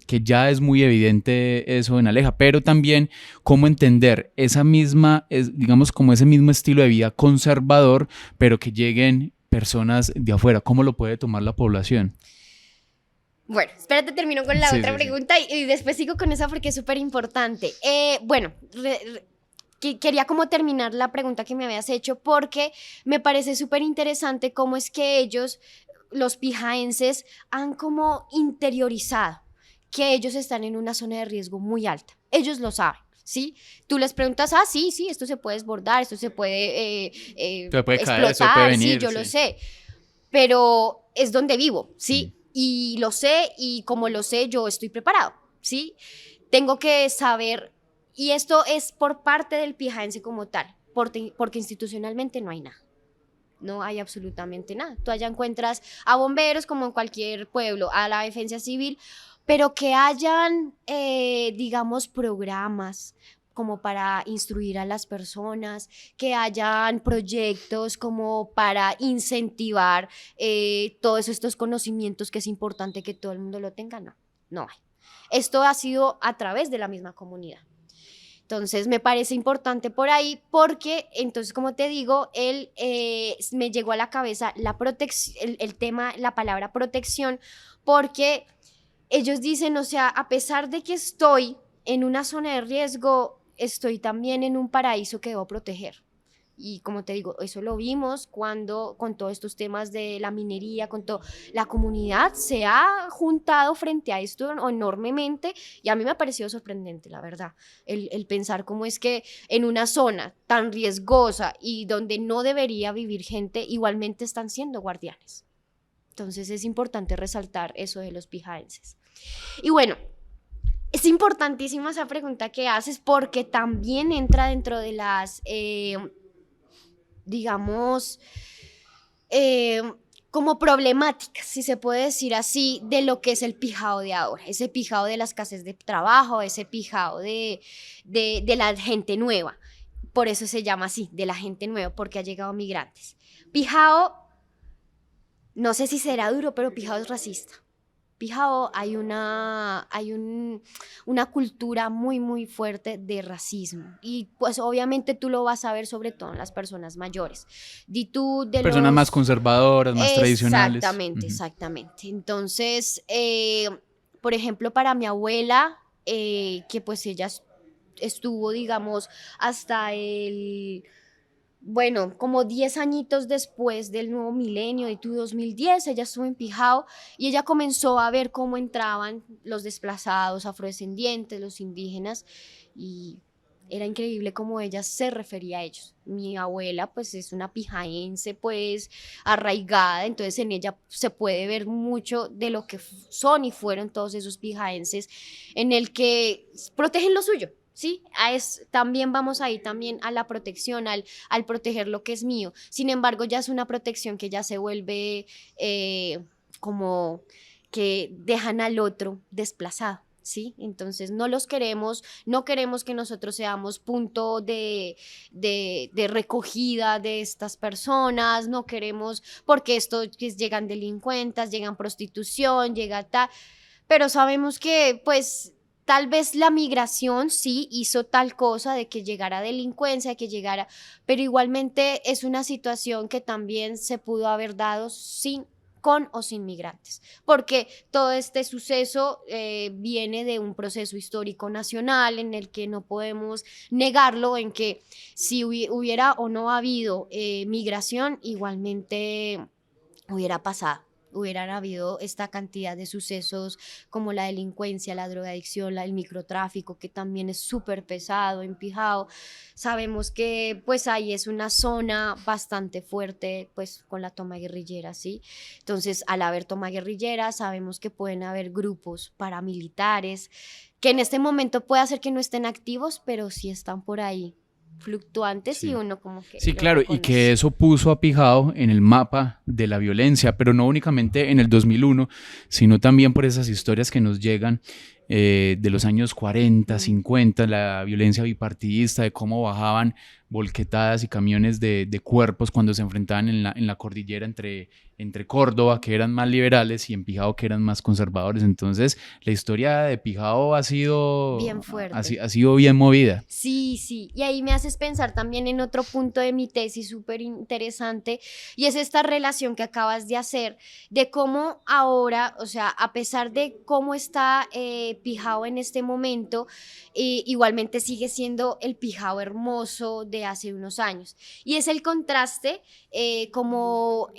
que ya es muy evidente eso en Aleja, pero también cómo entender esa misma, digamos, como ese mismo estilo de vida conservador, pero que lleguen personas de afuera. ¿Cómo lo puede tomar la población? Bueno, espérate, termino con la otra pregunta y después sigo con esa porque es súper importante. Bueno, quería como terminar la pregunta que me habías hecho porque me parece súper interesante cómo es que ellos, los pijaenses, han como interiorizado que ellos están en una zona de riesgo muy alta. Ellos lo saben. ¿Sí? Tú les preguntas, sí, esto se puede desbordar, esto se puede, explotar, caer, eso puede venir, sí, yo lo sé, pero es donde vivo, ¿sí? Y lo sé, y como lo sé, yo estoy preparado, ¿sí? Tengo que saber, y esto es por parte del pijaense como tal, porque institucionalmente no hay nada. No hay absolutamente nada. Tú allá encuentras a bomberos como en cualquier pueblo, a la defensa civil, pero que hayan, digamos, programas como para instruir a las personas, que hayan proyectos como para incentivar todos estos conocimientos que es importante que todo el mundo lo tenga, no hay. Esto ha sido a través de la misma comunidad. Entonces me parece importante por ahí porque, entonces como te digo, me llegó a la cabeza el tema, la palabra protección, porque ellos dicen, o sea, a pesar de que estoy en una zona de riesgo, estoy también en un paraíso que debo proteger. Y como te digo, eso lo vimos cuando con todos estos temas de la minería, la comunidad se ha juntado frente a esto enormemente y a mí me ha parecido sorprendente, la verdad, el pensar cómo es que en una zona tan riesgosa y donde no debería vivir gente, igualmente están siendo guardianes. Entonces es importante resaltar eso de los pijaenses. Y bueno, es importantísima esa pregunta que haces porque también entra dentro de las, digamos, como problemáticas, si se puede decir así, de lo que es el Pijao de ahora, ese Pijao de la escasez de trabajo, ese Pijao de la gente nueva. Por eso se llama así, de la gente nueva, porque ha llegado migrantes. Pijao, no sé si será duro, pero Pijao es racista. Pijao una cultura muy, muy fuerte de racismo. Y pues obviamente tú lo vas a ver sobre todo en las personas mayores. Di tú de Personas más conservadoras, más tradicionales. Exactamente, exactamente. Entonces, por ejemplo, para mi abuela, que pues ella estuvo, digamos, hasta bueno, como 10 añitos después del nuevo milenio, de 2010, ella estuvo en Pijao y ella comenzó a ver cómo entraban los desplazados afrodescendientes, los indígenas, y era increíble cómo ella se refería a ellos. Mi abuela pues es una pijaense pues arraigada, entonces en ella se puede ver mucho de lo que son y fueron todos esos pijaenses en el que protegen lo suyo. ¿Sí? También vamos ahí también a la protección, al proteger lo que es mío. Sin embargo, ya es una protección que ya se vuelve como que dejan al otro desplazado. ¿Sí? Entonces no queremos que nosotros seamos punto de recogida de estas personas, no queremos, porque llegan delincuentes, llegan prostitución, llega tal, pero sabemos que pues tal vez la migración sí hizo tal cosa de que llegara delincuencia, pero igualmente es una situación que también se pudo haber dado con o sin migrantes, porque todo este suceso viene de un proceso histórico nacional en el que no podemos negarlo, en que si hubiera o no habido migración, igualmente hubiera pasado. Hubieran habido esta cantidad de sucesos como la delincuencia, la drogadicción, el microtráfico, que también es súper pesado en Pijao. Sabemos que pues ahí es una zona bastante fuerte pues con la toma guerrillera, ¿sí? Entonces, al haber toma guerrillera, sabemos que pueden haber grupos paramilitares que en este momento puede hacer que no estén activos, pero sí están por ahí fluctuantes, sí. Y uno como que sí, claro, reconoce. Y que eso puso a Pijao en el mapa de la violencia, pero no únicamente en el 2001, sino también por esas historias que nos llegan de los años 40, 50, la violencia bipartidista, de cómo bajaban volquetadas y camiones de cuerpos cuando se enfrentaban en la cordillera entre Córdoba, que eran más liberales, y en Pijao, que eran más conservadores. Entonces, la historia de Pijao ha sido bien fuerte. Ha sido bien movida. Sí, sí. Y ahí me haces pensar también en otro punto de mi tesis súper interesante, y es esta relación que acabas de hacer, de cómo ahora, o sea, a pesar de cómo está Pijao en este momento, igualmente sigue siendo el Pijao hermoso de hace unos años. Y es el contraste como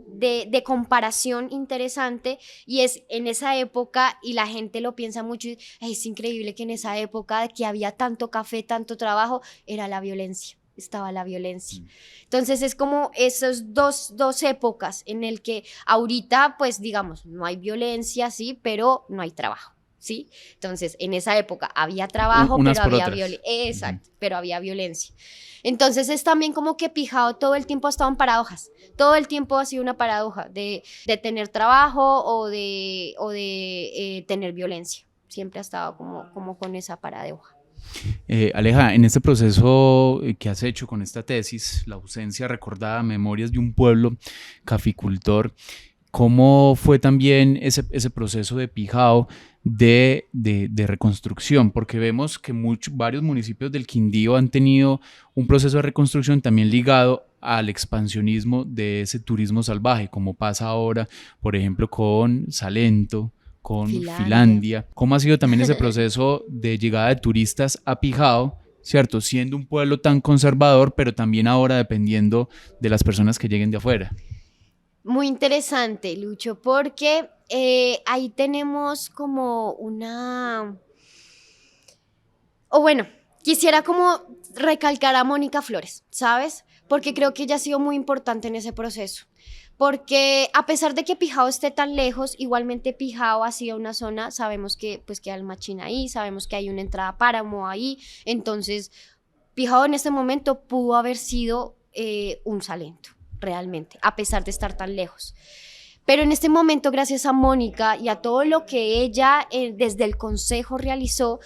de comparación interesante, y es en esa época, y la gente lo piensa mucho, es increíble que en esa época de que había tanto café, tanto trabajo, estaba la violencia. Entonces es como esas dos épocas en el que ahorita pues digamos no hay violencia, sí, pero no hay trabajo. ¿Sí? Entonces, en esa época había trabajo, pero había violencia. Exacto, pero había violencia. Entonces, es también como que Pijao todo el tiempo ha estado en paradojas. Todo el tiempo ha sido una paradoja de tener trabajo o de tener violencia. Siempre ha estado como con esa paradoja. Aleja, en este proceso que has hecho con esta tesis, La ausencia recordada, memorias de un pueblo caficultor, ¿cómo fue también ese proceso de Pijao de reconstrucción? Porque vemos que varios municipios del Quindío han tenido un proceso de reconstrucción también ligado al expansionismo de ese turismo salvaje, como pasa ahora, por ejemplo, con Salento, con Finlandia. ¿Cómo ha sido también ese proceso de llegada de turistas a Pijao, ¿cierto? Siendo un pueblo tan conservador, pero también ahora dependiendo de las personas que lleguen de afuera. Muy interesante, Lucho, porque ahí tenemos como quisiera como recalcar a Mónica Flores, ¿sabes? Porque creo que ella ha sido muy importante en ese proceso. Porque a pesar de que Pijao esté tan lejos, igualmente Pijao ha sido una zona, sabemos que pues queda el Machín ahí, sabemos que hay una entrada a Páramo ahí, entonces Pijao en este momento pudo haber sido un Salento, realmente, a pesar de estar tan lejos. Pero en este momento, gracias a Mónica y a todo lo que ella desde el consejo realizó,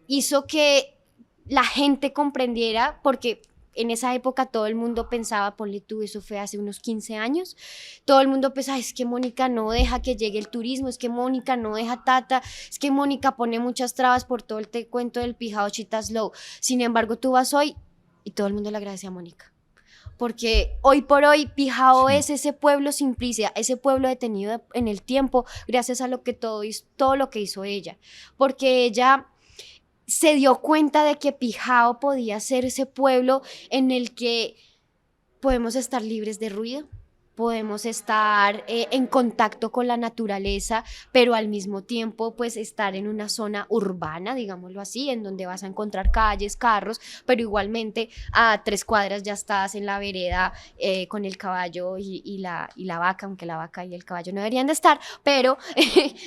hizo que la gente comprendiera, porque en esa época todo el mundo pensaba, ponle tú, eso fue hace unos 15 años, todo el mundo pensaba, es que Mónica no deja que llegue el turismo, es que Mónica no deja tata, es que Mónica pone muchas trabas por todo el cuento del Pijao Chita Slow. Sin embargo, tú vas hoy y todo el mundo le agradece a Mónica. Porque hoy por hoy Pijao es ese pueblo Simplicia, ese pueblo detenido en el tiempo, gracias a lo que todo lo que hizo ella. Porque ella se dio cuenta de que Pijao podía ser ese pueblo en el que podemos estar libres de ruido, podemos estar en contacto con la naturaleza, pero al mismo tiempo pues estar en una zona urbana, digámoslo así, en donde vas a encontrar calles, carros, pero igualmente a 3 cuadras ya estás en la vereda con el caballo y la vaca, aunque la vaca y el caballo no deberían de estar, pero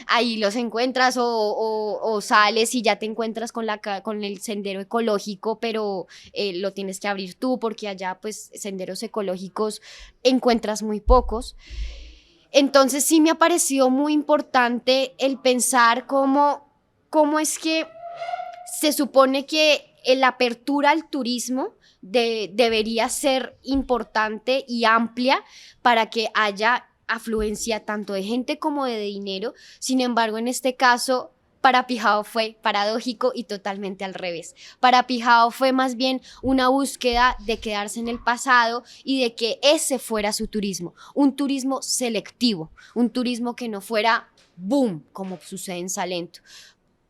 ahí los encuentras o sales y ya te encuentras con el sendero ecológico, pero lo tienes que abrir tú porque allá pues senderos ecológicos encuentras muy pocos. Entonces sí me ha parecido muy importante el pensar cómo es que se supone que la apertura al turismo debería ser importante y amplia para que haya afluencia tanto de gente como de dinero. Sin embargo, en este caso, para Pijao fue paradójico y totalmente al revés. Para Pijao fue más bien una búsqueda de quedarse en el pasado y de que ese fuera su turismo, un turismo selectivo, un turismo que no fuera boom, como sucede en Salento.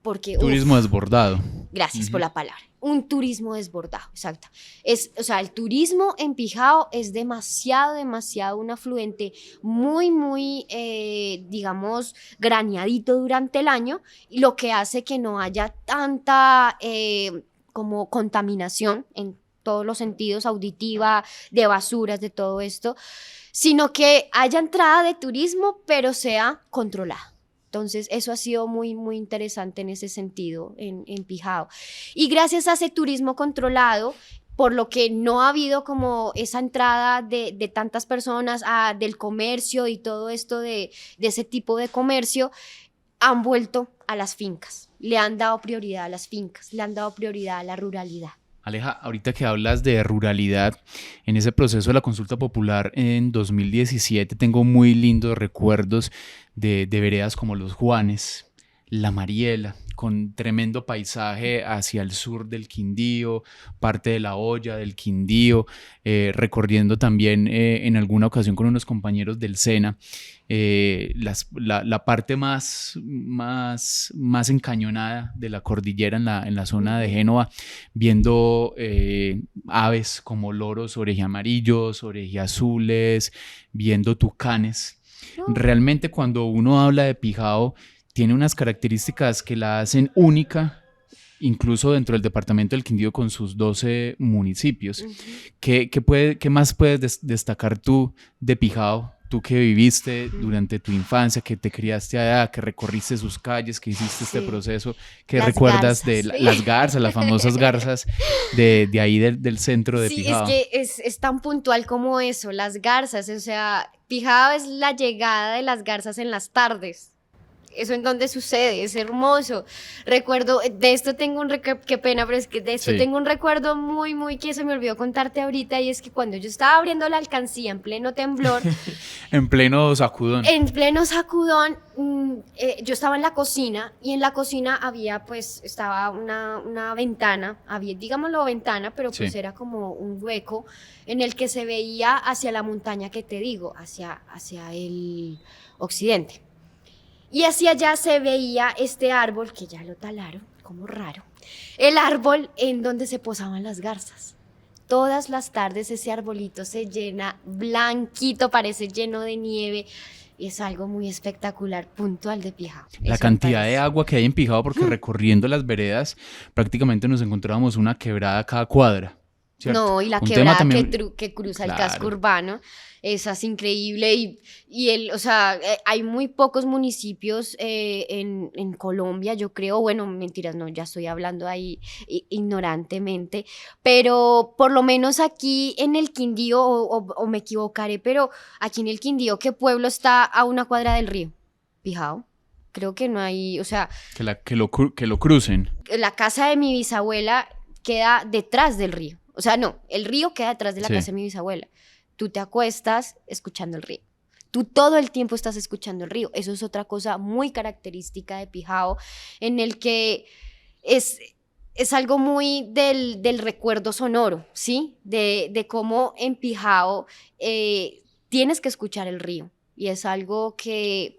Porque, turismo desbordado. Gracias por la palabra. Un turismo desbordado, exacto. O sea, el turismo en Pijao es demasiado un afluente muy, digamos, graneadito durante el año, y lo que hace que no haya tanta como contaminación en todos los sentidos, auditiva, de basuras, de todo esto, sino que haya entrada de turismo, pero sea controlada. Entonces, eso ha sido muy interesante en ese sentido en Pijao. Y gracias a ese turismo controlado, por lo que no ha habido como esa entrada de tantas personas del comercio y todo esto de ese tipo de comercio, han vuelto a las fincas. Le han dado prioridad a las fincas, le han dado prioridad a la ruralidad. Aleja, ahorita que hablas de ruralidad, en ese proceso de la consulta popular en 2017 tengo muy lindos recuerdos de veredas como Los Juanes, La Mariela, con tremendo paisaje hacia el sur del Quindío, parte de la olla del Quindío, recorriendo también en alguna ocasión con unos compañeros del SENA, la parte más encañonada de la cordillera en la zona de Génova, viendo aves como loros orejiamarillos, orejiazules, viendo tucanes. Realmente cuando uno habla de Pijao, tiene unas características que la hacen única, incluso dentro del departamento del Quindío con sus 12 municipios. Uh-huh. ¿Qué más puedes destacar tú de Pijao? Tú que viviste durante tu infancia, que te criaste allá, que recorriste sus calles, que hiciste este proceso, ¿qué recuerdas garzas, de las garzas, las famosas garzas de ahí del centro de Pijao? Sí, es que es tan puntual como eso, las garzas, o sea, Pijao es la llegada de las garzas en las tardes. Eso en donde sucede, es hermoso. Recuerdo, de esto tengo qué pena, pero es que de esto tengo un recuerdo muy que se me olvidó contarte ahorita, y es que cuando yo estaba abriendo la alcancía en pleno temblor. En pleno sacudón. En pleno sacudón, yo estaba en la cocina, y en la cocina había, pues, estaba una ventana, digámoslo ventana, pero pues era como un hueco en el que se veía hacia la montaña que te digo, hacia el occidente. Y hacia allá se veía este árbol, que ya lo talaron, como raro, el árbol en donde se posaban las garzas. Todas las tardes ese arbolito se llena blanquito, parece lleno de nieve, y es algo muy espectacular, puntual de Pijao. La cantidad de agua que hay en Pijao, porque recorriendo las veredas prácticamente nos encontrábamos una quebrada cada cuadra, ¿cierto? No, y la quebrada también, que cruza el casco urbano. Esa es increíble, o sea, hay muy pocos municipios en Colombia, yo creo, bueno, mentiras, no, ya estoy hablando ahí ignorantemente, pero por lo menos aquí en el Quindío, o me equivocaré, pero aquí en el Quindío, ¿qué pueblo está a una cuadra del río? Pijao. Creo que no hay, o sea... Que lo crucen. La casa de mi bisabuela queda detrás del río. O sea, no, el río queda detrás de la Sí. casa de mi bisabuela. Tú te acuestas escuchando el río. Tú todo el tiempo estás escuchando el río. Eso es otra cosa muy característica de Pijao, en el que es algo muy del recuerdo sonoro, ¿sí? De cómo en Pijao tienes que escuchar el río. Y es algo que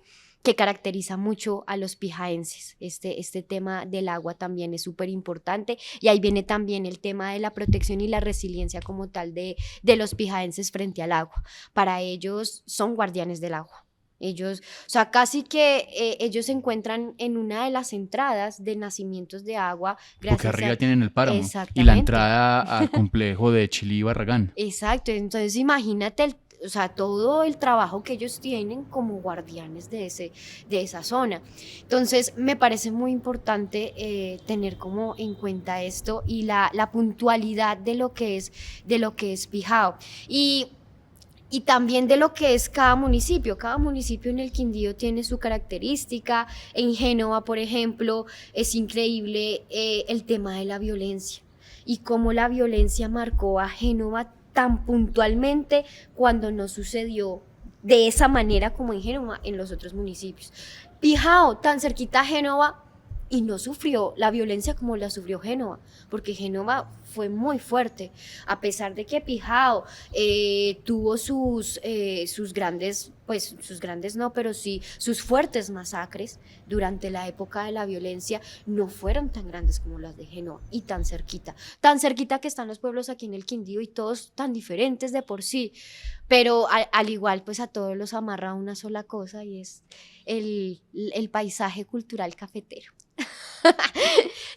caracteriza mucho a los pijaenses. Este tema del agua también es súper importante, y ahí viene también el tema de la protección y la resiliencia como tal de los pijaenses frente al agua. Para ellos son guardianes del agua. Ellos, o sea, casi que ellos se encuentran en una de las entradas de nacimientos de agua Porque gracias arriba tienen el páramo y la Exactamente. entrada al complejo de Chilí y Barragán. Exacto, entonces imagínate o sea, todo el trabajo que ellos tienen como guardianes de esa zona. Entonces, me parece muy importante tener como en cuenta esto y la puntualidad de lo que es Pijao. Y también de lo que es cada municipio. Cada municipio en el Quindío tiene su característica. En Génova, por ejemplo, es increíble el tema de la violencia y cómo la violencia marcó a Génova tan puntualmente cuando no sucedió de esa manera como en Génova en los otros municipios. Pijao, tan cerquita a Génova, y no sufrió la violencia como la sufrió Génova, porque Génova fue muy fuerte, a pesar de que Pijao tuvo sus grandes, pues sus grandes no, pero sí sus fuertes masacres durante la época de la violencia, no fueron tan grandes como las de Génova, y tan cerquita que están los pueblos aquí en el Quindío y todos tan diferentes de por sí, pero al igual pues a todos los amarra una sola cosa, y es el paisaje cultural cafetero.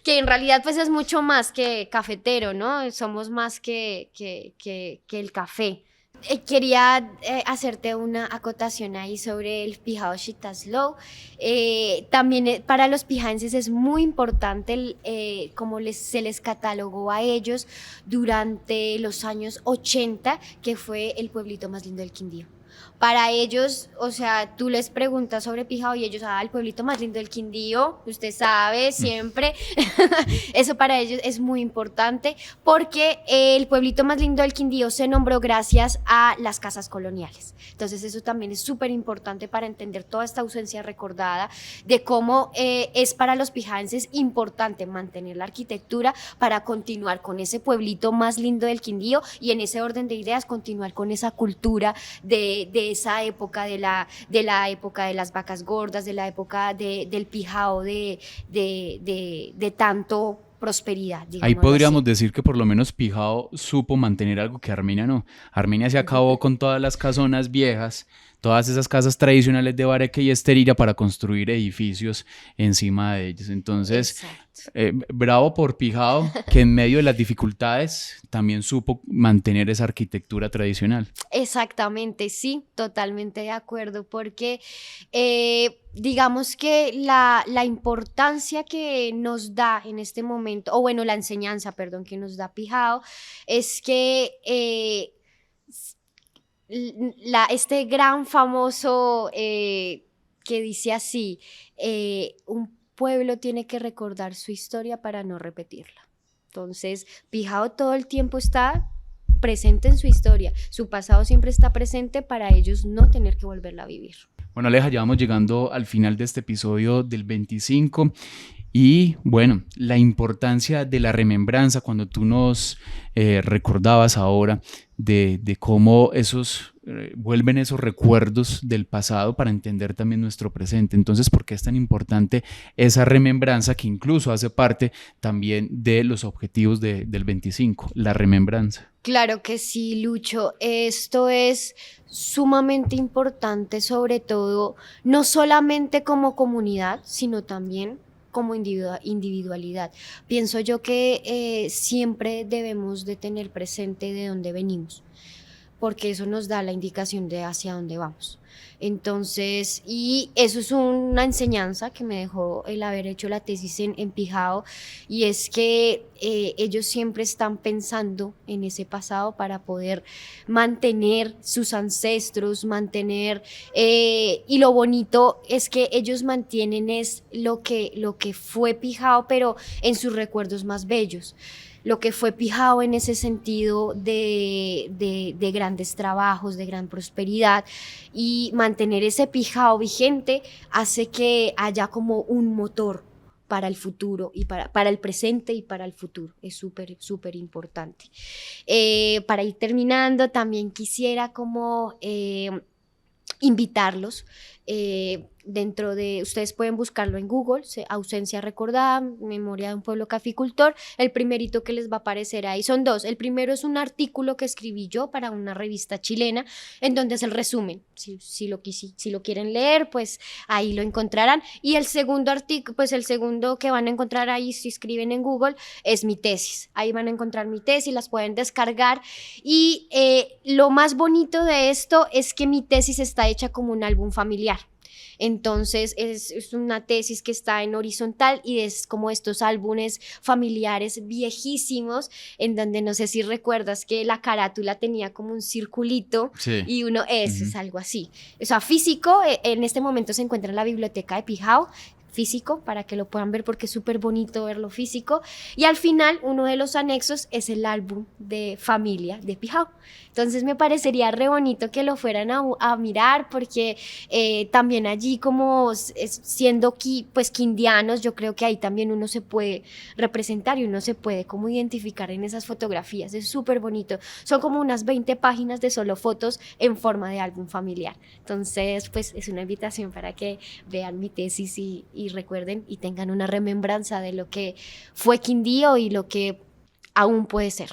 Que en realidad pues es mucho más que cafetero, ¿no? Somos más que el café. Quería hacerte una acotación ahí sobre el Pijao Xitaslo. También para los pijanses es muy importante como se les catalogó a ellos durante los años 80, que fue el pueblito más lindo del Quindío. Para ellos, o sea, tú les preguntas sobre Pijao y ellos, el pueblito más lindo del Quindío, usted sabe, siempre. Eso para ellos es muy importante, porque el pueblito más lindo del Quindío se nombró gracias a las casas coloniales. Entonces eso también es súper importante para entender toda esta ausencia recordada de cómo es para los pijanses importante mantener la arquitectura para continuar con ese pueblito más lindo del Quindío, y en ese orden de ideas continuar con esa cultura de esa época, de la época de las vacas gordas, de la época del Pijao, de tanto prosperidad. Ahí podríamos así. decir que por lo menos Pijao supo mantener algo que Armenia no. Armenia se acabó con todas las casonas viejas, todas esas casas tradicionales de Bareque y Esterilla para construir edificios encima de ellos. Entonces, bravo por Pijao, que en medio de las dificultades también supo mantener esa arquitectura tradicional. Exactamente, sí, totalmente de acuerdo, porque digamos que la importancia que nos da en este momento, o bueno, la enseñanza, perdón, que nos da Pijao, es que este gran famoso que dice así, un pueblo tiene que recordar su historia para no repetirla. Entonces, Pijao todo el tiempo está presente en su historia, su pasado siempre está presente para ellos no tener que volverla a vivir. Bueno, Aleja, ya vamos llegando al final de este episodio del 25. Y bueno, la importancia de la remembranza, cuando tú nos recordabas ahora de cómo vuelven esos recuerdos del pasado para entender también nuestro presente. Entonces, ¿por qué es tan importante esa remembranza que incluso hace parte también de los objetivos del 25, la remembranza? Claro que sí, Lucho. Esto es sumamente importante, sobre todo, no solamente como comunidad, sino también como individualidad. Pienso yo que siempre debemos de tener presente de dónde venimos, porque eso nos da la indicación de hacia dónde vamos. Entonces, y eso es una enseñanza que me dejó el haber hecho la tesis en Pijao, y es que ellos siempre están pensando en ese pasado para poder mantener sus ancestros, y lo bonito es que ellos mantienen es lo que fue Pijao, pero en sus recuerdos más bellos. lo que fue Pijao en ese sentido de grandes trabajos, de gran prosperidad, y mantener ese Pijao vigente hace que haya como un motor para el futuro y para el presente y para el futuro. Es súper, súper importante. Para ir terminando, también quisiera como invitarlos. Dentro de, ustedes pueden buscarlo en Google, ausencia recordada, memoria de un pueblo caficultor. El primerito que les va a aparecer ahí son dos. El primero es un artículo que escribí yo para una revista chilena, en donde es el resumen. Si lo quieren leer, pues ahí lo encontrarán. Y el segundo artículo, pues el segundo que van a encontrar ahí, si escriben en Google, es mi tesis. Ahí van a encontrar mi tesis, las pueden descargar. Y lo más bonito de esto es que mi tesis está hecha como un álbum familiar. Entonces es una tesis que está en horizontal y es como estos álbumes familiares viejísimos, en donde no sé si recuerdas que la carátula tenía como un circulito, sí, y uno, eso es algo así. O sea, físico, en este momento se encuentra en la biblioteca de Pijao, físico, para que lo puedan ver porque es súper bonito verlo físico. Y al final, uno de los anexos es el álbum de familia de Pijao. Entonces me parecería re bonito que lo fueran a mirar, porque también allí, como siendo pues quindianos, yo creo que ahí también uno se puede representar y uno se puede como identificar en esas fotografías. Es súper bonito. Son como unas 20 páginas de solo fotos en forma de álbum familiar. Entonces, pues es una invitación para que vean mi tesis y recuerden y tengan una remembranza de lo que fue Quindío y lo que aún puede ser.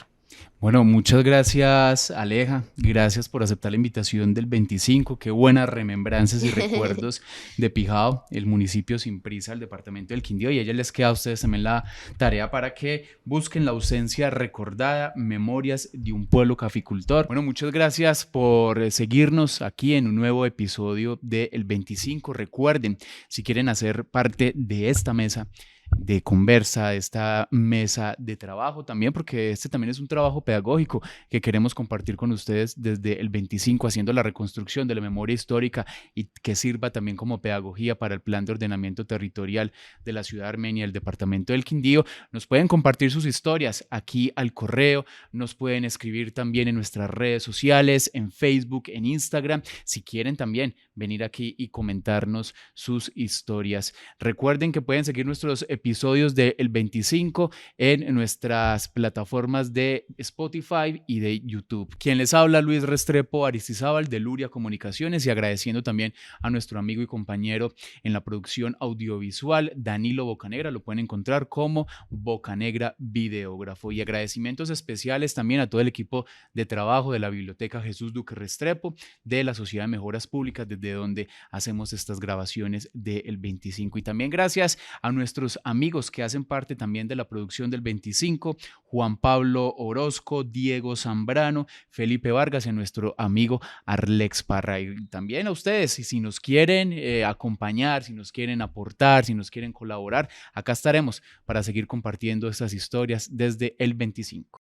Bueno, muchas gracias, Aleja. Gracias por aceptar la invitación del 25. Qué buenas remembranzas y recuerdos de Pijao, el municipio sin prisa, el departamento del Quindío. Y a ella les queda a ustedes también la tarea para que busquen la ausencia recordada, memorias de un pueblo caficultor. Bueno, muchas gracias por seguirnos aquí en un nuevo episodio del 25. Recuerden, si quieren hacer parte de esta mesa de conversa, de esta mesa de trabajo también, porque este también es un trabajo pedagógico que queremos compartir con ustedes desde el 25, haciendo la reconstrucción de la memoria histórica y que sirva también como pedagogía para el plan de ordenamiento territorial de la ciudad armenia, el departamento del Quindío. Nos pueden compartir sus historias aquí al correo, nos pueden escribir también en nuestras redes sociales, en Facebook, en Instagram, si quieren también venir aquí y comentarnos sus historias. Recuerden que pueden seguir nuestros episodios del 25 en nuestras plataformas de Spotify y de YouTube. Quien les habla, Luis Restrepo Aristizábal de Luria Comunicaciones, y agradeciendo también a nuestro amigo y compañero en la producción audiovisual, Danilo Bocanegra. Lo pueden encontrar como Bocanegra Videógrafo. Y agradecimientos especiales también a todo el equipo de trabajo de la Biblioteca Jesús Duque Restrepo, de la Sociedad de Mejoras Públicas, desde donde hacemos estas grabaciones del 25. Y también gracias a nuestros amigos que hacen parte también de la producción del 25, Juan Pablo Orozco, Diego Zambrano, Felipe Vargas y a nuestro amigo Arlex Parra. Y también a ustedes, si nos quieren acompañar, si nos quieren aportar, si nos quieren colaborar, acá estaremos para seguir compartiendo estas historias desde el 25.